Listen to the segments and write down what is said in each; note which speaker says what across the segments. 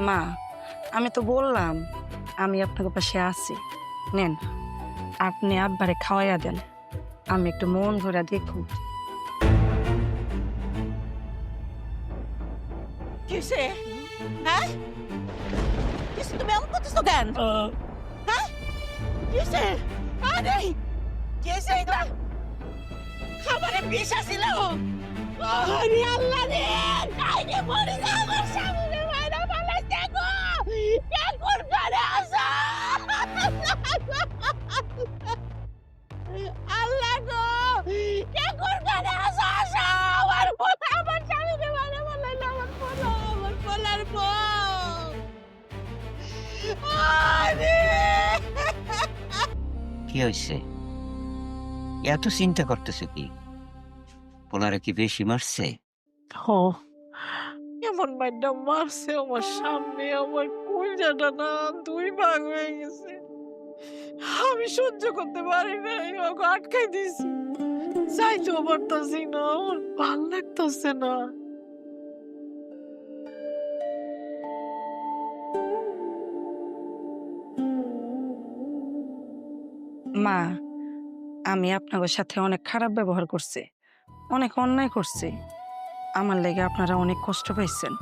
Speaker 1: মা, আমি তো বললাম আমি আপনার পাশে আছি। নেন, আপনি আব্বারে খাওয়াইয়া দেন, আমি একটু মন ভরে দেখুন।
Speaker 2: কিসে? হ্যাঁ? কিসে তুমি এমন করতেছো কেন? হ্যাঁ? কিসে? আরে কিসে এটা? খাবারে বিষ আছিল। আরে আল্লাহ রে! কাইরে মরে যা আমার সামনে মাইরা ফালাইছে গো! কে কোন ঘরে আছো? আল্লাহ গো! কে কোন ঘরে আছো? আসো! আমার পোলা আমার স্বামীকে মাইরা ফালাইলো আমার পোলা, আমার পোলার বউ! আরে!
Speaker 3: কি হয়েছে? এত চিন্তা করতেছে কি? পোলারে কি বেশি মারছে?
Speaker 2: ও এমন মাইডা মারছে আমার সামনে, আমার কলিজাটা না দুই ভাগ হয়ে গেছে। আমি সহ্য করতে পারি নাই, ওকে আটকাই দিছি। চাইতেও পারতাছি না, আমার ভাল লাগতেছে না।
Speaker 1: মা, আমি আপনাদের সাথে অনেক খারাপ ব্যবহার করছি, অনেক অন্যায় করছি। আমার লেগে আপনারা অনেক কষ্ট পাইছেন,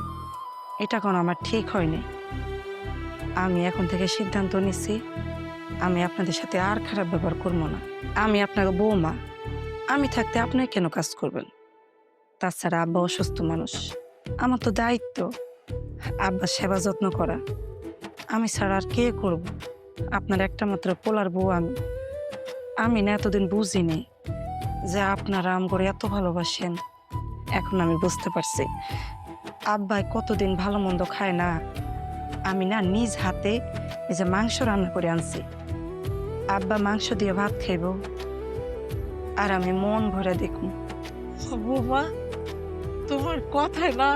Speaker 1: এটা কোনো আমার ঠিক হয়নি। আমি এখন থেকে সিদ্ধান্ত নিছি আমি আপনাদের সাথে আর খারাপ ব্যবহার করবো না। আমি আপনাকে বৌমা, আমি থাকতে আপনি কেন কাজ করবেন? তাছাড়া আব্বা অসুস্থ মানুষ, আমার তো দায়িত্ব আব্বার সেবা যত্ন করা। আমি ছাড়া আর কে করব? আপনার একটা মাত্র পোলার বউ আমি। আমি না এতদিন বুঝিনি যে আপনারা আম করে এত ভালোবাসেন। এখন আমি বুঝতে পারছি আব্বাই কতদিন ভালো মন্দ খায় না। আমি না নিজ হাতে এই যে মাংস রান্না করে আনছি, আব্বা মাংস দিয়ে ভাত খাইব আর আমি মন ভরে দেখুন।
Speaker 2: বৌমা, তোমার কথায় না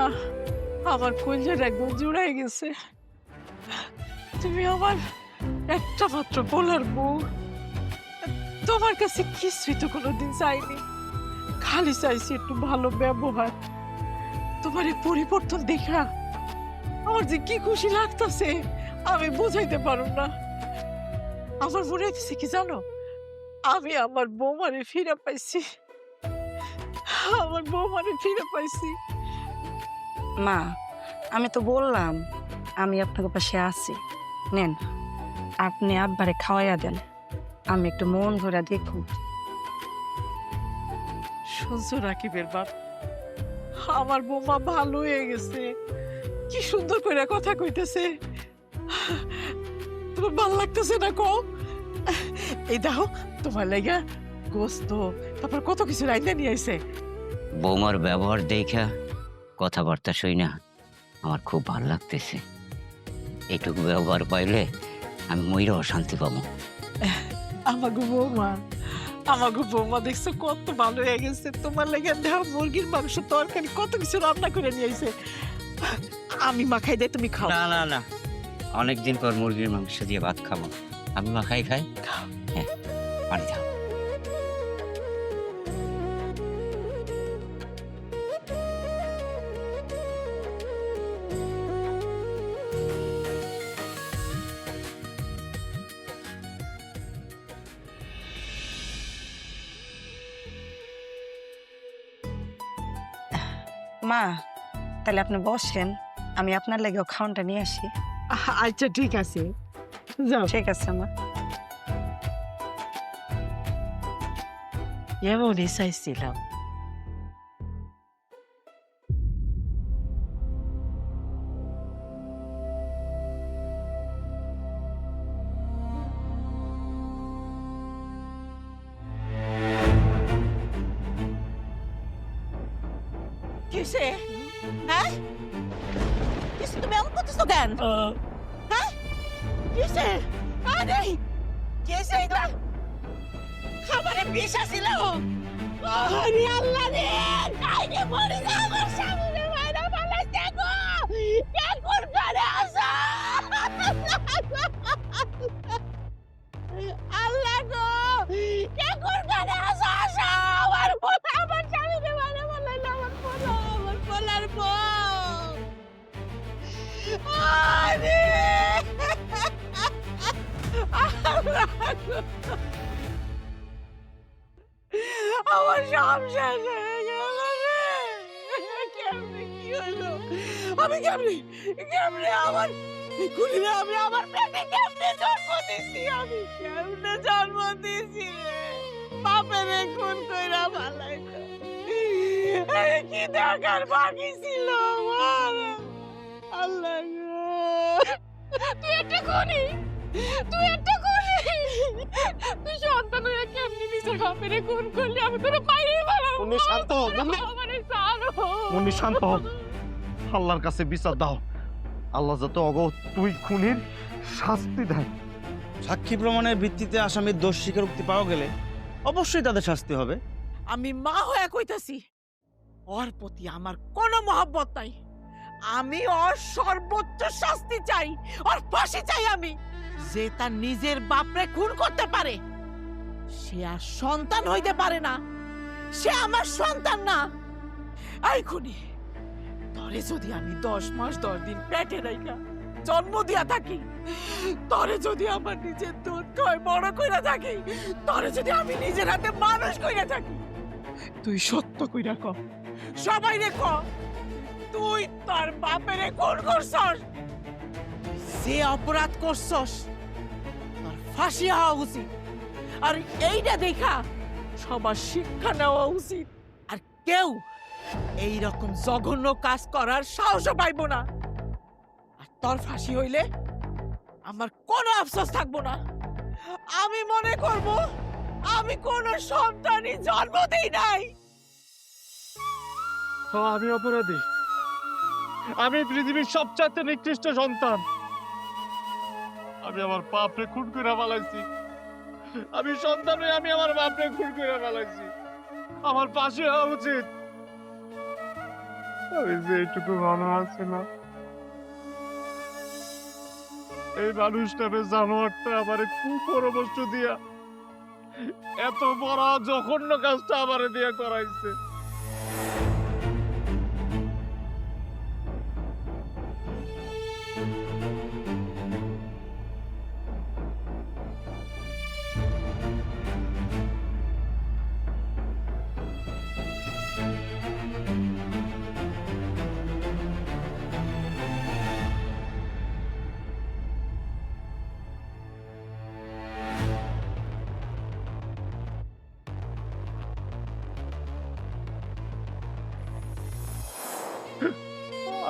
Speaker 2: আমার কলিজাটা একদম জুড়াই গেছে। তুমি আমার একটা মাত্র বলার বউ, তোমার কাছে কিছুই তো কোনোদিন চাইনি, খালি চাইছি একটু ভালো ব্যবহার। তোমার এই পরিবর্তন দেখা আমার যে কি খুশি লাগতেছে আমি বুঝাইতে পারব না। আমার মনে হইতেছে কি জানো, আমি আমার বৌমারে ফিরে পাইছি, আমার বৌমারে ফিরে পাইছি।
Speaker 1: মা, আমি তো বললাম আমি আপনার পাশে আছি। নেন, আপনি আব্বারে খাওয়াইয়া দেন, আমি একটু মন ভরে দেখুন।
Speaker 2: শুনছো রাকিবের বাপ, আমার বৌমা ভালো হয়ে গেছে, কি সুন্দর করে কথা কইতেছে। তোমার ভাল লাগতেছে না কও? এই দেখো তোমার লাগা গোস্ত, তারপর কত কিছু রাইন্দা নিয়ে আইছে।
Speaker 3: বৌমার ব্যবহার দেখা, কথাবার্তা শুই না, আমার খুব ভালো লাগতেছে। এইটুকু ব্যবহার পাইলে আমি ময়ূরও শান্তি পাবো।
Speaker 2: আমাগো বৌমা, আমাগো বৌমা দেখছো কত ভালো হয়ে গেছে। তোমার লাগা দেখো মুরগির মাংস তরকারি কত কিছু রান্না করে নিয়ে আইছে। আমি মাখাই দেয়, তুমি খাও।
Speaker 3: না না না, অনেকদিন পর মুরগির মাংস দিয়ে ভাত খাবো। আমি মাখাই খাই। হ্যাঁ, পানি দাও।
Speaker 1: মা, তাহলে আপনি বসেন, আমি আপনার লাগেও খাওয়ানটা নিয়ে আসি।
Speaker 2: আচ্ছা ঠিক আছে, যাও।
Speaker 1: ঠিক আছে মা।
Speaker 2: এমনই চাইছিলাম। কিসে? হ্যাঁ? কিসে তুমি এমন করতেছো কেন? হ্যাঁ? কিসে? আরে কিসে এটা? খাবারে বিষ আছিল। আরে আল্লাহ রে! কাইরে মরে যা আমার সামনে মাইরা ফালাইছে গো! কে কোন ঘরে আছো? আল্লাহ গো! কে কোন ঘরে আছো? আসো! আমার পোলা আমার স্বামীকে মাইরা ফালাইলো আমার পোলা, আমার পোলার বউ! আমার সব শেষ হয়ে গেল রে। কেমনে কি হলো? আমি কেমনে আমার খুলিরে আমি আমার পেটে কেমনে জন্ম দিছি? আমি কেমনে জন্ম দিছি রে? বাপেরে খুন কইরা ভালাইলো। কি দেখার বাকি ছিল আমার? আল্লাহ গো, তুই একটা খুনি, তুই একটা খুনি। তুই সন্তান হয়ে কেমনি নিজের বাপেরে খুন করলি? আমি তোর পাইরে মারাবো।
Speaker 4: মুন্নি শান্ত হও, মুন্নি।
Speaker 2: আমারে ছাড়ো।
Speaker 4: মুন্নি শান্ত হও, আল্লাহর কাছে বিচার দাও। আল্লাহ যত তুই খুনির শাস্তি দেয়।
Speaker 5: সাক্ষী প্রমাণের ভিত্তিতে আসামির দোষ স্বীকারোক্তি পাওয়া গেলে অবশ্যই তাদের শাস্তি হবে।
Speaker 2: আমি মা হয়ে কইতাছি, ওর প্রতি আমার কোনো মহব্বত নাই। আমি ওর সর্বোচ্চ শাস্তি চাই, ওর ফাঁসি চাই আমি। যে তার নিজের বাপরে খুন করতে পারে সে আর সন্তান হইতে পারে না, সে আমার সন্তান না। এই খুনি, তরে যদি আমি 10 মাস 10 দিন পেটে রাইখা জন্ম দিয়া থাকি, তরে যদি আমার নিজের দুধ খাওয়াই বড় কইরা থাকি, তরে যদি আমি নিজের হাতে মানুষ কইরা থাকি, তুই সত্য কইরা ক, সবাই রে ক, তুই তোর বাপেরে খুন করছস। যে অপরাধ করছস তোর ফাঁসি হওয়া উচিত। আর এইটা দেখা সবার শিক্ষা নেওয়া উচিত। আর কেউ এই রকম জঘন্য কাজ করার সাহসও পাইব না। আর তোর ফাঁসি হইলে আমার কোনো আফসোস থাকবো না। আমি মনে করব আমি কোনো সন্তানই জন্ম দেই নাই।
Speaker 4: আমি অপরাধী, আমি পৃথিবীর সবচাইতে নিকৃষ্ট সন্তান। আমি আমার বাপরে খুন করে ফেলাইছি। আমি সন্তান হয়ে আমি আমার বাপরে খুন করে ফেলাইছি। আমার পাশে হওয়া উচিত। আমি যে এইটুকু ভালো আছে না, এই মানুষটাকে জানোয়ারটা আমার কুপরামর্শ দিয়া এত বড় জঘন্য কাজটা আমার দিয়া করাইছে।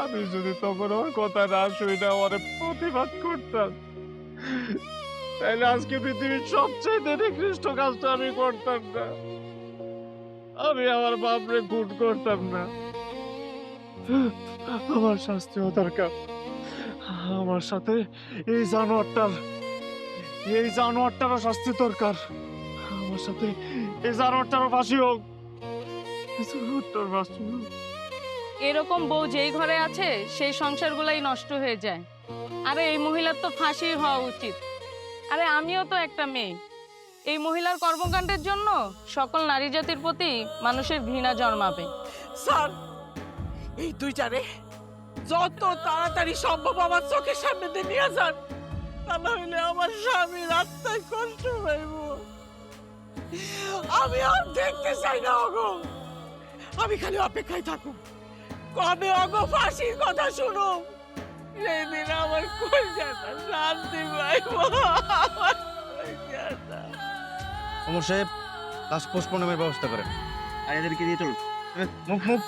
Speaker 4: আমি যদি তখন ওর কথা না শুনে ওরে প্রতিবাদ করতাম, তাহলে আজকে পৃথিবীর সবচেয়ে নিকৃষ্ট কাজটা আমি করতাম না। আমি আমার বাপরে খুন করতাম না। আমার শাস্তিও দরকার। আমার সাথে এই জানোয়ারটারও শাস্তি দরকার। আমার সাথে এই জানোয়ারটারও ফাঁসি হোক। এই জানোয়ারটার ফাঁসি হোক।
Speaker 6: এরকম বউ যেই ঘরে আছে সেই সংসারগুলাই নষ্ট হয়ে যায়। আরে এই মহিলার তো ফাঁসি হওয়া উচিত। আরে আমিও তো একটা মেয়ে। এই মহিলার কর্মকাণ্ডের জন্য সকল নারী জাতির প্রতি মানুষের ঘৃণা জন্মাবে।
Speaker 2: স্যার, এই দুইটারে যত তাড়াতাড়ি সম্ভব আমার চোখের সামনে দিয়ে নিয়ে যান, তা না হইলে আমার স্বামীর আত্মায় কষ্ট পাইব। আমি আর দেখতে চাই না ওগো। আমি খালি অপেক্ষায় থাকুক কবে ওগো ফাঁসির কথা শুনো। সেই দিন আমার কলজাটা শান্তি পাইব। আমার কলজাটা।
Speaker 5: ওমর সাহেব, লাশ পোস্টমর্টমের ব্যবস্থা করেন। আর এদেরকে দিয়ে চলুন। মুখ মুখ